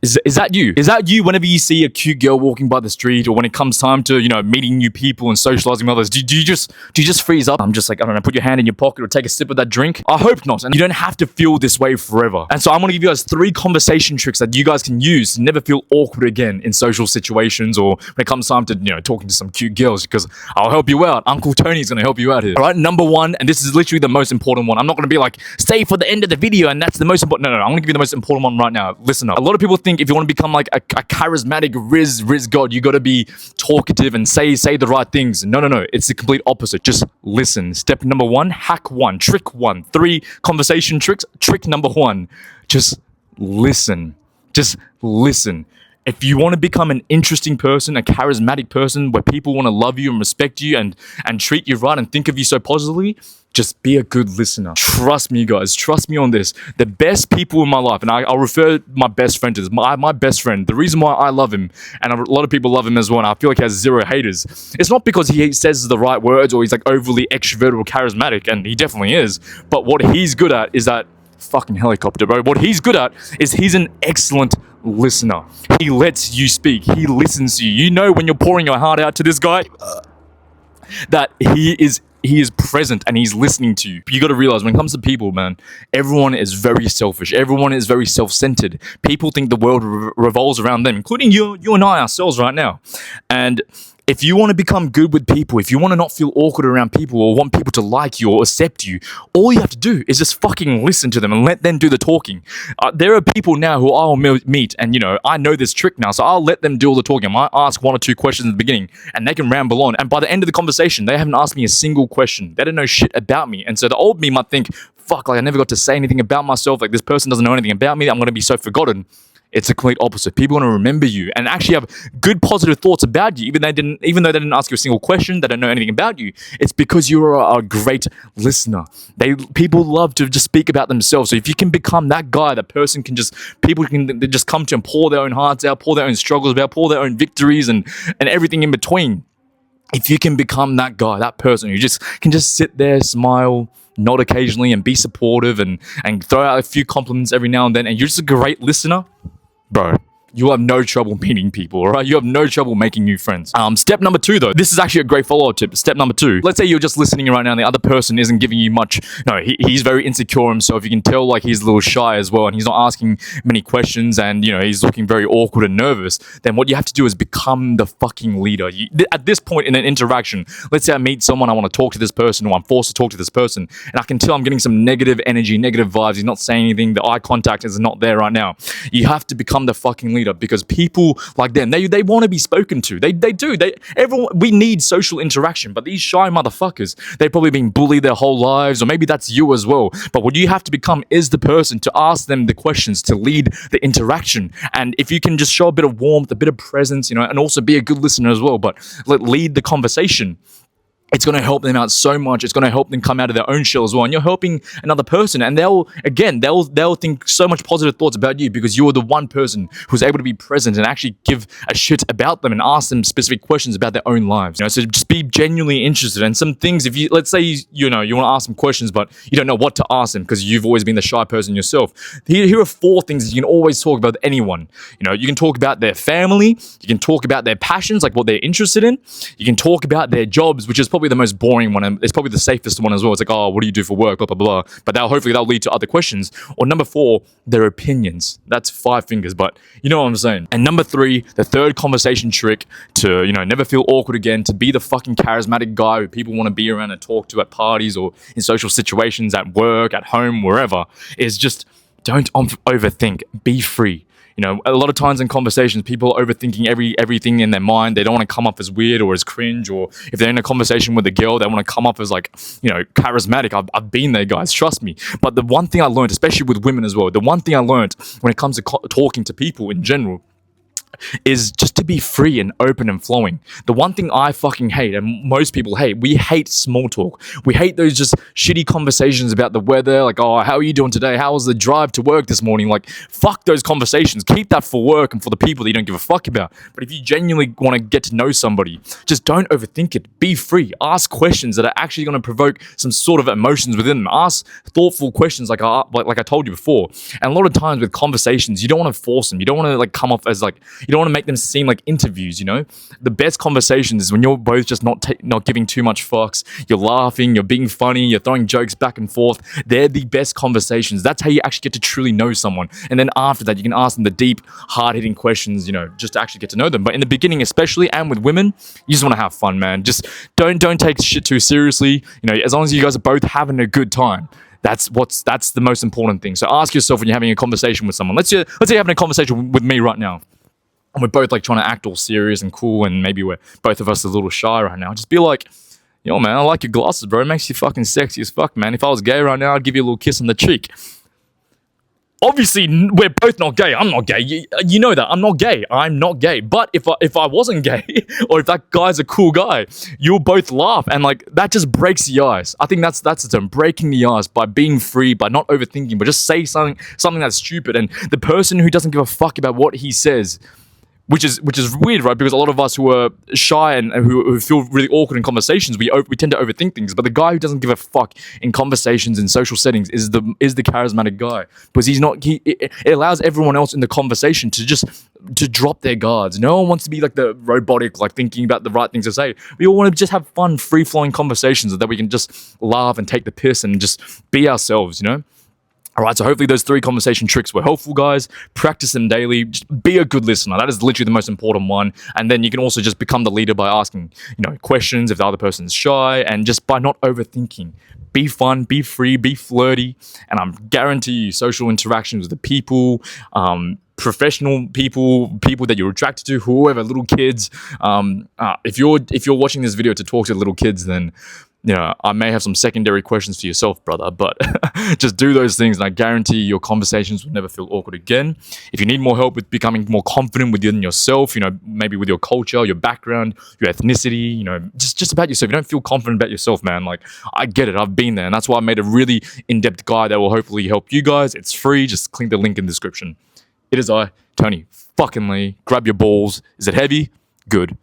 Is that you? Is that you whenever you see a cute girl walking by the street, or when it comes time to, meeting new people and socializing with others? Do you just freeze up? I'm just like, I don't know, put your hand in your pocket or take a sip of that drink? I hope not. And you don't have to feel this way forever. And so I'm going to give you guys 3 conversation tricks that you guys can use to never feel awkward again in social situations, or when it comes time to, talking to some cute girls, because I'll help you out. Uncle Tony's going to help you out here. All right, number 1, and this is literally the most important one. I'm not going to be like, stay for the end of the video and that's the most important. No, I'm going to give you the most important one right now. Listen up. A lot of people think if you want to become like a charismatic Riz God, you got to be talkative and say the right things. No. It's the complete opposite. Just listen. Step number 1, hack 1, trick 1, 3 conversation tricks. Trick number 1, just listen. Just listen. If you want to become an interesting person, a charismatic person where people want to love you and respect you and treat you right and think of you so positively, just be a good listener. Trust me, guys. Trust me on this. The best people in my life, and I'll refer my best friend to this. My best friend, the reason why I love him, and a lot of people love him as well, and I feel like he has 0 haters, it's not because he says the right words or he's like overly extroverted or charismatic, and he definitely is. But what he's good at is that fucking helicopter, bro. What he's good at is he's an excellent listener. He lets you speak. He listens to you. You know when you're pouring your heart out to this guy, that he is present and he's listening to you. You got to realize when it comes to people, man, everyone is very selfish. Everyone is very self-centered. People think the world revolves around them, including you and I ourselves right now. And if you want to become good with people, if you want to not feel awkward around people or want people to like you or accept you, all you have to do is just fucking listen to them and let them do the talking. There are people now who I'll meet and, I know this trick now, so I'll let them do all the talking. I might ask 1 or 2 questions in the beginning and they can ramble on. And by the end of the conversation, they haven't asked me a single question. They don't know shit about me. And so the old me might think, fuck, like I never got to say anything about myself. Like this person doesn't know anything about me. I'm going to be so forgotten. It's the complete opposite. People want to remember you and actually have good positive thoughts about you, even though they didn't ask you a single question, they don't know anything about you. It's because you're a great listener. People love to just speak about themselves. So if you can become that guy, people can just come to and pour their own hearts out, pour their own struggles out, pour their own victories and everything in between. If you can become that guy, that person who can sit there, smile, nod occasionally and be supportive and throw out a few compliments every now and then, and you're just a great listener, bro, you'll have no trouble meeting people, all right? You have no trouble making new friends. Step number 2, though. This is actually a great follow-up tip. Step number 2. Let's say you're just listening right now and the other person isn't giving you much. No, he's very insecure himself. You can tell like he's a little shy as well and he's not asking many questions and, he's looking very awkward and nervous. Then what you have to do is become the fucking leader. At this point in an interaction, let's say I meet someone, I want to talk to this person or I'm forced to talk to this person and I can tell I'm getting some negative energy, negative vibes. He's not saying anything. The eye contact is not there right now. You have to become the fucking leader. Because people like them, they want to be spoken to. They do. We need social interaction, but these shy motherfuckers, they've probably been bullied their whole lives, or maybe that's you as well. But what you have to become is the person to ask them the questions, to lead the interaction. And if you can just show a bit of warmth, a bit of presence, and also be a good listener as well, but lead the conversation, it's going to help them out so much. It's going to help them come out of their own shell as well. And you're helping another person. And they'll think so much positive thoughts about you because you're the one person who's able to be present and actually give a shit about them and ask them specific questions about their own lives. So just be genuinely interested. And some things, let's say, you want to ask them questions, but you don't know what to ask them because you've always been the shy person yourself. Here are 4 things you can always talk about with anyone. You can talk about their family. You can talk about their passions, like what they're interested in. You can talk about their jobs, which is probably the most boring one, and it's probably the safest one as well. It's like, oh, what do you do for work, blah blah blah, but hopefully that'll lead to other questions. Or number 4, their opinions. That's 5 fingers, but you know what I'm saying. And number 3, the third conversation trick to never feel awkward again, to be the fucking charismatic guy who people want to be around and talk to at parties or in social situations, at work, at home, wherever, is just don't overthink. Be free. A lot of times in conversations, people are overthinking everything in their mind. They don't want to come off as weird or as cringe, or if they're in a conversation with a girl, they want to come off as like, charismatic. I've been there, guys. Trust me. But the one thing I learned, especially with women as well, the one thing I learned when it comes to talking to people in general, is just to be free and open and flowing. The one thing I fucking hate, and most people hate, we hate small talk. We hate those just shitty conversations about the weather, like, oh, how are you doing today? How was the drive to work this morning? Like, fuck those conversations. Keep that for work and for the people that you don't give a fuck about. But if you genuinely want to get to know somebody, just don't overthink it. Be free. Ask questions that are actually going to provoke some sort of emotions within them. Ask thoughtful questions like I told you before. And a lot of times with conversations, you don't want to force them. You don't want to like come off as like, you don't want to make them seem like interviews, you know? The best conversations is when you're both just not giving too much fucks. You're laughing, you're being funny, you're throwing jokes back and forth. They're the best conversations. That's how you actually get to truly know someone. And then after that, you can ask them the deep, hard-hitting questions, you know, just to actually get to know them. But in the beginning, especially, and with women, you just want to have fun, man. Just don't take shit too seriously. You know, as long as you guys are both having a good time. That's the most important thing. So ask yourself when you're having a conversation with someone. Let's say you're having a conversation with me right now. And we're both like trying to act all serious and cool, and maybe we're both of us a little shy right now. Just be like, yo, man, I like your glasses, bro. It makes you fucking sexy as fuck, man. If I was gay right now, I'd give you a little kiss on the cheek. Obviously, we're both not gay. I'm not gay. You know that. I'm not gay. I'm not gay. But if I wasn't gay, or if that guy's a cool guy, you'll both laugh. And like, that just breaks the ice. I think that's the term, breaking the ice, by being free, by not overthinking, but just say something that's stupid. And the person who doesn't give a fuck about what he says, which is weird, right? Because a lot of us who are shy and who feel really awkward in conversations, we tend to overthink things. But the guy who doesn't give a fuck in conversations in social settings is the charismatic guy, because it allows everyone else in the conversation to drop their guards. No one wants to be like the robotic, like thinking about the right things to say. We all want to just have fun, free flowing conversations that we can just laugh and take the piss and just be ourselves, you know? All right, so hopefully those 3 conversation tricks were helpful, guys. Practice them daily. Just be a good listener. That is literally the most important one. And then you can also just become the leader by asking, you know, questions if the other person's shy, and just by not overthinking. Be fun, be free, be flirty, and I'm guarantee you social interactions with the people, professional people that you're attracted to, whoever, little kids. If you're watching this video to talk to little kids, then you know, I may have some secondary questions for yourself, brother, but just do those things and I guarantee your conversations will never feel awkward again. If you need more help with becoming more confident within yourself, you know, maybe with your culture, your background, your ethnicity, you know, just about yourself. You don't feel confident about yourself, man. Like, I get it. I've been there. And that's why I made a really in-depth guide that will hopefully help you guys. It's free. Just click the link in the description. It is I, Tony fucking Lee. Grab your balls. Is it heavy? Good.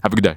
Have a good day.